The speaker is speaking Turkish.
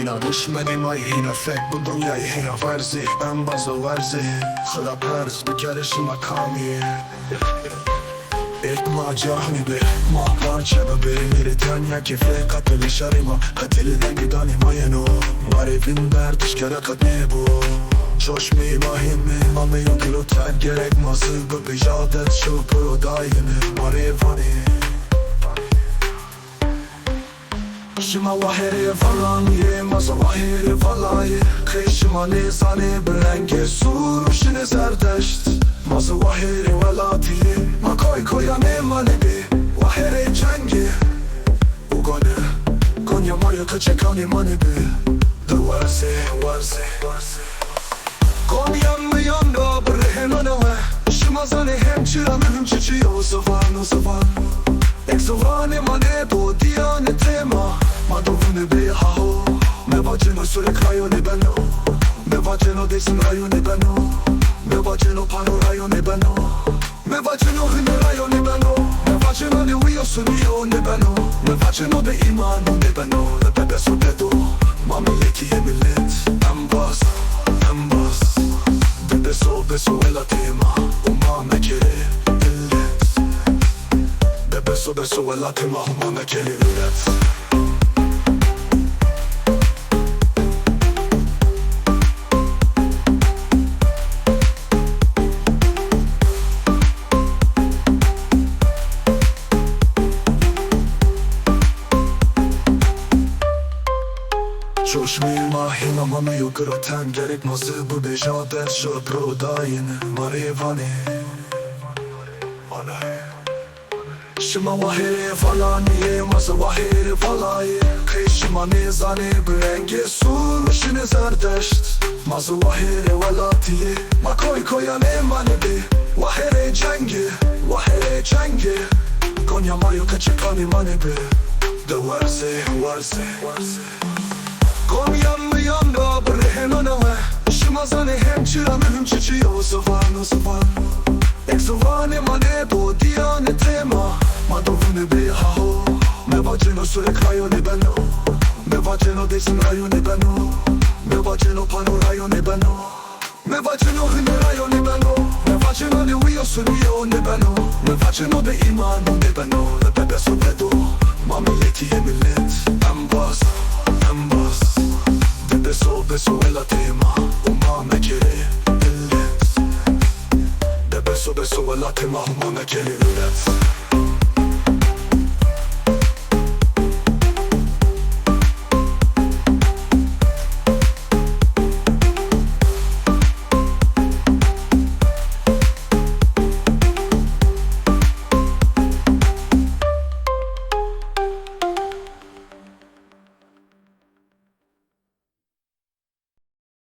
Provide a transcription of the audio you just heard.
dışmenê mayê fek bu goniyayê Werzê Embazno Werzê bıkerê Şıma kamiyê nêbê parçe bıbê tenya kêfê qetilê şarê qetilê egidanê yeno vinderdiş gerek nêbo Çorşmeyê hème ameyo giroten gerek bıbê dest pırodayenı vanê Şıma wahêrê wahêrê Şıma nêbê sur zerdeşt wahêrê welatiyê nêbê wahêrê cengê goniyayê qetilê nêbê Werzê goniyayê bıkerê Şıma hem çıranın çiçiyo zavan Egidanê nêbo diyane tema nêbê haho Embazno sürekrayo nêbeno Embazno desin rayo nêbeno Embazno panorayo nêbeno Embazno hınerayo nêbeno Embazno newiyosun yo nêbeno Embazno de imano nêbeno Bıbê sobedo mamileki millet Embaz Bıbê soela tema mekerê ılet Bıbê soela tema mekerê ılet Çorşmeyê ameyo giroten gerek bıbê dest pırodayenı vanê Şıma wahêrê wahêrê Şıma nêbê sur zerdeşt wahêrê welatiyê nêbê wahêrê cengê goniyayê qetilê nêbê Werzê goniyayê bıkerê Şıma hem çıranın çiçiyo zavan Egidanê nêbo diyane tema nêbê haho Embazno sürekrayo nêbeno Embazno desin rayo nêbeno Embazno panorayo nêbeno Embazno hınerayo nêbeno Embazno newiyosun yo nêbeno Embazno de imano nêbeno